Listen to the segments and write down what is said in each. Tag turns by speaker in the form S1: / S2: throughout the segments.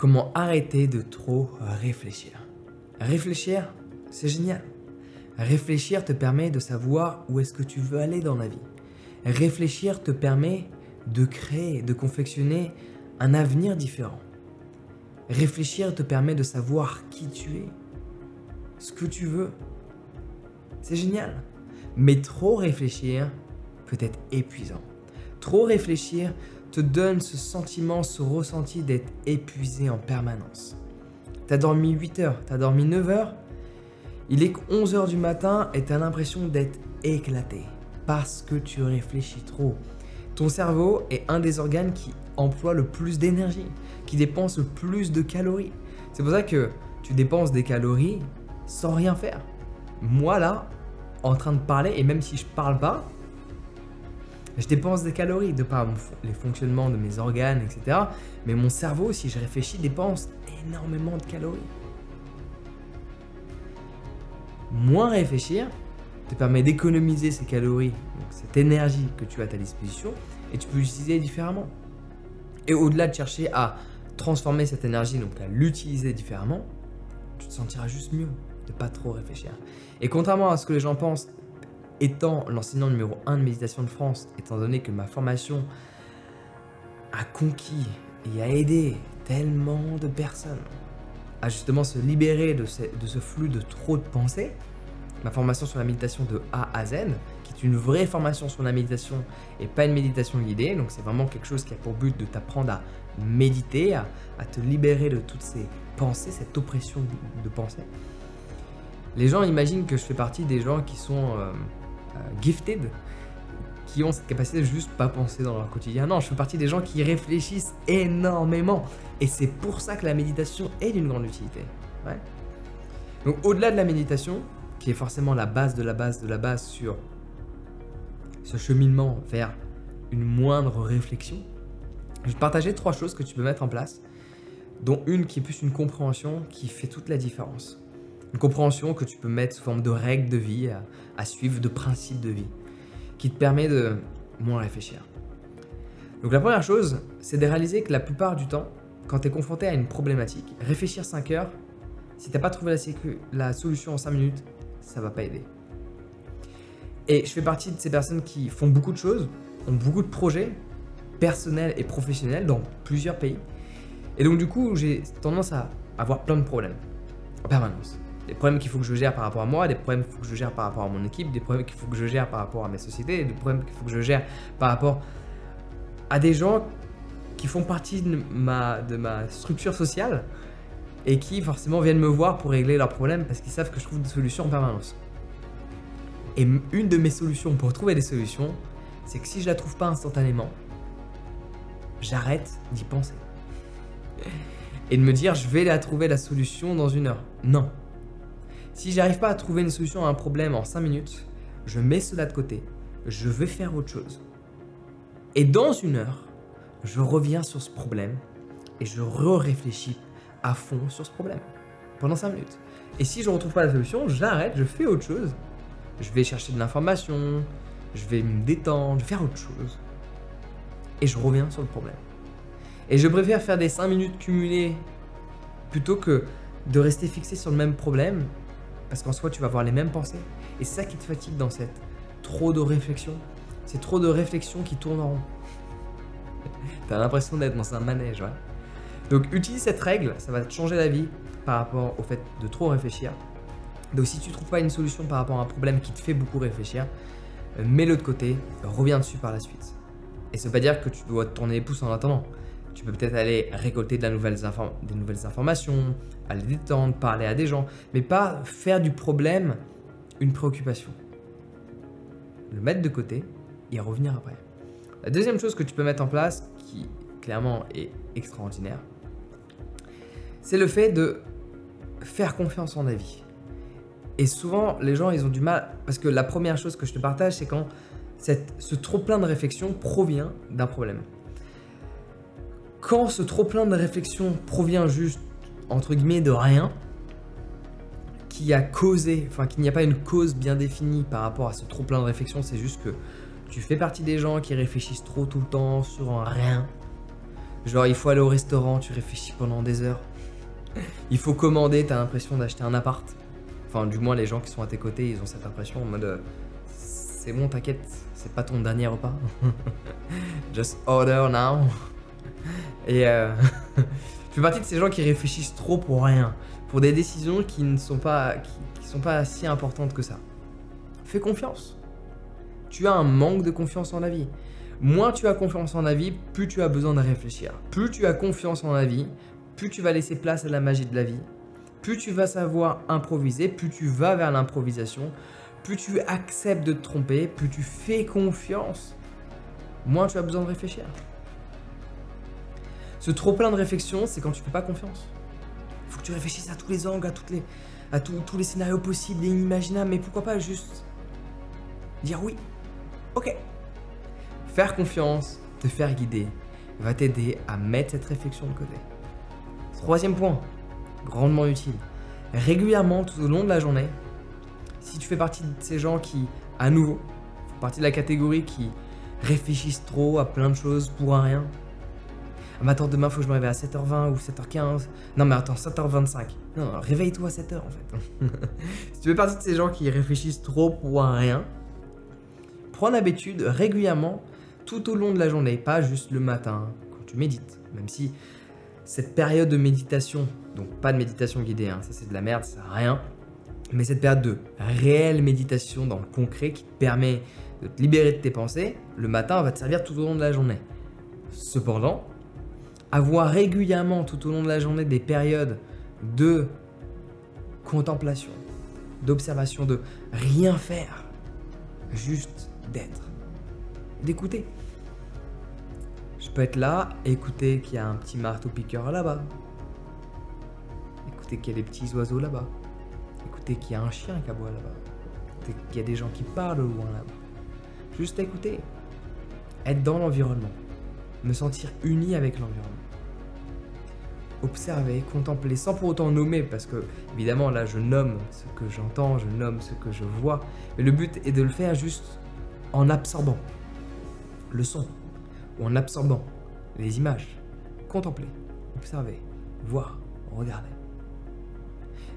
S1: Comment arrêter de trop réfléchir? Réfléchir, c'est génial. Réfléchir te permet de savoir où est-ce que tu veux aller dans la vie. Réfléchir te permet de créer, de confectionner un avenir différent. Réfléchir te permet de savoir qui tu es, ce que tu veux. C'est génial. Mais trop réfléchir peut être épuisant. Trop réfléchir te donne ce sentiment, ce ressenti d'être épuisé en permanence. T'as dormi 8 heures, t'as dormi 9 heures, il est 11 heures du matin et t'as l'impression d'être éclaté parce que tu réfléchis trop. Ton cerveau est un des organes qui emploie le plus d'énergie, qui dépense le plus de calories. C'est pour ça que tu dépenses des calories sans rien faire. Moi là, en train de parler, et même si je parle pas, je dépense des calories de par les fonctionnements de mes organes, etc. Mais mon cerveau, si je réfléchis, dépense énormément de calories. Moins réfléchir te permet d'économiser ces calories, donc cette énergie que tu as à ta disposition, et tu peux l'utiliser différemment. Et au-delà de chercher à transformer cette énergie, donc à l'utiliser différemment, tu te sentiras juste mieux de ne pas trop réfléchir. Et contrairement à ce que les gens pensent, étant l'enseignant numéro 1 de méditation de France, étant donné que ma formation a conquis et a aidé tellement de personnes à justement se libérer de ce flux de trop de pensées, ma formation sur la méditation de A à Z, qui est une vraie formation sur la méditation et pas une méditation guidée, donc c'est vraiment quelque chose qui a pour but de t'apprendre à méditer, à te libérer de toutes ces pensées, cette oppression de pensée. Les gens imaginent que je fais partie des gens qui sont gifted, qui ont cette capacité de juste pas penser dans leur quotidien. Non, je fais partie des gens qui réfléchissent énormément. Et c'est pour ça que la méditation est d'une grande utilité. Ouais. Donc au-delà de la méditation, qui est forcément la base de la base de la base sur ce cheminement vers une moindre réflexion, je vais te partager 3 choses que tu peux mettre en place, dont une qui est plus une compréhension qui fait toute la différence. Une compréhension que tu peux mettre sous forme de règles de vie à suivre, de principes de vie, qui te permet de moins réfléchir. Donc la première chose, c'est de réaliser que la plupart du temps, quand tu es confronté à une problématique, réfléchir 5 heures, si tu n'as pas trouvé la solution en 5 minutes, ça ne va pas aider. Et je fais partie de ces personnes qui font beaucoup de choses, ont beaucoup de projets personnels et professionnels dans plusieurs pays. Et donc du coup, j'ai tendance à avoir plein de problèmes en permanence. Des problèmes qu'il faut que je gère par rapport à moi, des problèmes qu'il faut que je gère par rapport à mon équipe, des problèmes qu'il faut que je gère par rapport à mes sociétés, des problèmes qu'il faut que je gère par rapport à des gens qui font partie de ma structure sociale et qui forcément viennent me voir pour régler leurs problèmes parce qu'ils savent que je trouve des solutions en permanence. Et une de mes solutions pour trouver des solutions, c'est que si je la trouve pas instantanément, j'arrête d'y penser. Et de me dire je vais trouver la solution dans 1 heure. Non. Si j'arrive pas à trouver une solution à un problème en 5 minutes, je mets cela de côté, je vais faire autre chose. Et dans 1 heure, je reviens sur ce problème et je réfléchis à fond sur ce problème pendant 5 minutes. Et si je ne retrouve pas la solution, j'arrête, je fais autre chose. Je vais chercher de l'information, je vais me détendre, je vais faire autre chose. Et je reviens sur le problème. Et je préfère faire des 5 minutes cumulées plutôt que de rester fixé sur le même problème. Parce qu'en soi, tu vas avoir les mêmes pensées. Et c'est ça qui te fatigue dans cette trop de réflexion. C'est trop de réflexion qui tourne en rond. T'as l'impression d'être dans un manège, ouais. Donc utilise cette règle, ça va te changer la vie par rapport au fait de trop réfléchir. Donc si tu ne trouves pas une solution par rapport à un problème qui te fait beaucoup réfléchir, mets-le de côté, reviens dessus par la suite. Et ça ne veut pas dire que tu dois te tourner les pouces en attendant. Tu peux peut-être aller récolter des nouvelles informations, aller détendre, parler à des gens, mais pas faire du problème une préoccupation. Le mettre de côté et revenir après. La deuxième chose que tu peux mettre en place, qui clairement est extraordinaire, c'est le fait de faire confiance en la vie. Et souvent, les gens, ils ont du mal, parce que la première chose que je te partage, c'est quand ce trop-plein de réflexion provient d'un problème. Quand ce trop-plein de réflexion provient juste, entre guillemets, de rien, qui a causé, enfin qu'il n'y a pas une cause bien définie par rapport à ce trop-plein de réflexion, c'est juste que tu fais partie des gens qui réfléchissent trop tout le temps sur un rien. Genre, il faut aller au restaurant, tu réfléchis pendant des heures. Il faut commander, t'as l'impression d'acheter un appart. Enfin, du moins, les gens qui sont à tes côtés, ils ont cette impression en mode c'est bon, t'inquiète, c'est pas ton dernier repas. Just order now. Et tu fais partie de ces gens qui réfléchissent trop pour rien, pour des décisions qui ne sont pas, qui sont pas si importantes que ça. Fais confiance. Tu as un manque de confiance en la vie. Moins tu as confiance en la vie, plus tu as besoin de réfléchir. Plus tu as confiance en la vie, plus tu vas laisser place à la magie de la vie. Plus tu vas savoir improviser, plus tu vas vers l'improvisation, plus tu acceptes de te tromper, plus tu fais confiance, moins tu as besoin de réfléchir. Ce trop plein de réflexion, c'est quand tu fais pas confiance. Il faut que tu réfléchisses à tous les angles, à tous les scénarios possibles et inimaginables, mais pourquoi pas juste dire oui, ok. Faire confiance, te faire guider, va t'aider à mettre cette réflexion de côté. Troisième point, grandement utile, régulièrement tout au long de la journée, si tu fais partie de ces gens qui, à nouveau, font partie de la catégorie qui réfléchissent trop à plein de choses pour un rien. Ah mais attends, demain faut que je me réveille à 7h20 ou 7h15. Non mais attends, 7h25. Non, réveille-toi à 7h en fait. Si tu fais partie de ces gens qui réfléchissent trop pour un rien, prends l'habitude régulièrement tout au long de la journée, pas juste le matin quand tu médites, même si cette période de méditation, donc pas de méditation guidée, hein, ça c'est de la merde, ça sert à rien, mais cette période de réelle méditation dans le concret qui te permet de te libérer de tes pensées, le matin va te servir tout au long de la journée. Cependant, avoir régulièrement tout au long de la journée des périodes de contemplation, d'observation, de rien faire, juste d'être, d'écouter. Je peux être là, écouter qu'il y a un petit marteau-piqueur là-bas, écouter qu'il y a des petits oiseaux là-bas, écouter qu'il y a un chien qui aboie là-bas, écouter qu'il y a des gens qui parlent au loin là-bas. Juste écouter, être dans l'environnement, me sentir uni avec l'environnement. Observer, contempler, sans pour autant nommer, parce que évidemment là je nomme ce que j'entends, je nomme ce que je vois, mais le but est de le faire juste en absorbant le son, ou en absorbant les images, contempler, observer, voir, regarder.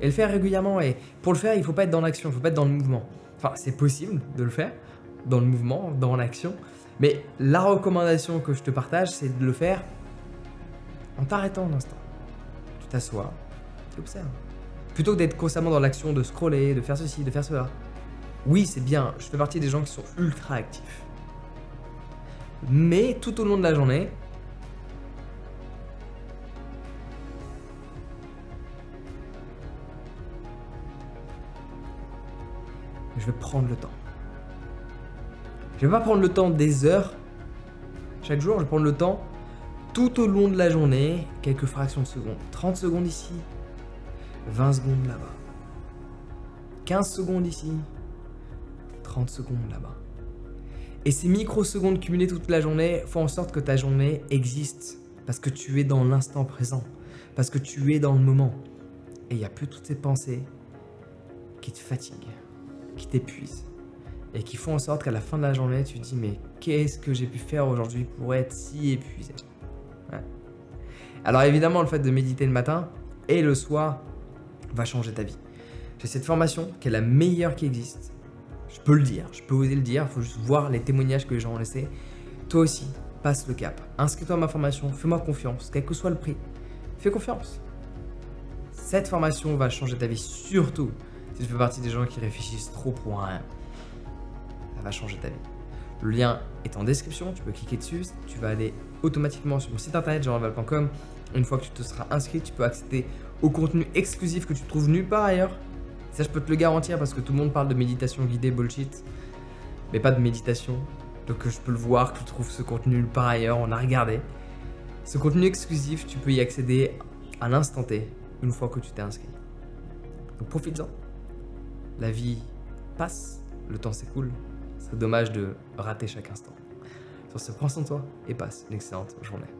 S1: Et le faire régulièrement, et pour le faire il ne faut pas être dans l'action, il ne faut pas être dans le mouvement. Enfin c'est possible de le faire, dans le mouvement, dans l'action, mais la recommandation que je te partage c'est de le faire en t'arrêtant un instant. Tu t'assois, tu observes. Plutôt que d'être constamment dans l'action de scroller, de faire ceci, de faire cela. Oui, c'est bien, je fais partie des gens qui sont ultra actifs. Mais tout au long de la journée, je vais prendre le temps. Je vais pas prendre le temps des heures chaque jour, je vais prendre le temps tout au long de la journée, quelques fractions de secondes. 30 secondes ici, 20 secondes là-bas, 15 secondes ici, 30 secondes là-bas. Et ces microsecondes cumulées toute la journée font en sorte que ta journée existe parce que tu es dans l'instant présent, parce que tu es dans le moment. Et il n'y a plus toutes ces pensées qui te fatiguent, qui t'épuisent et qui font en sorte qu'à la fin de la journée, tu te dis mais qu'est-ce que j'ai pu faire aujourd'hui pour être si épuisé? Ouais. Alors évidemment, le fait de méditer le matin et le soir va changer ta vie. J'ai cette formation qui est la meilleure qui existe. Je peux le dire, je peux oser le dire, il faut juste voir les témoignages que les gens ont laissés. Toi aussi, passe le cap. Inscris-toi à ma formation, fais-moi confiance, quel que soit le prix. Fais confiance. Cette formation va changer ta vie, surtout si tu fais partie des gens qui réfléchissent trop pour rien. Ça va changer ta vie. Le lien est en description, tu peux cliquer dessus, tu vas aller automatiquement sur mon site internet jeanval.com. Une fois que tu te seras inscrit, tu peux accéder au contenu exclusif que tu trouves nulle part ailleurs. Ça, je peux te le garantir parce que tout le monde parle de méditation guidée bullshit, mais pas de méditation. Donc je peux le voir que tu trouves ce contenu nulle part ailleurs, on a regardé. Ce contenu exclusif, tu peux y accéder à l'instant T, une fois que tu t'es inscrit. Donc profites-en. La vie passe, le temps s'écoule. Ce serait dommage de rater chaque instant. Sur ce, prends soin de toi et passe une excellente journée.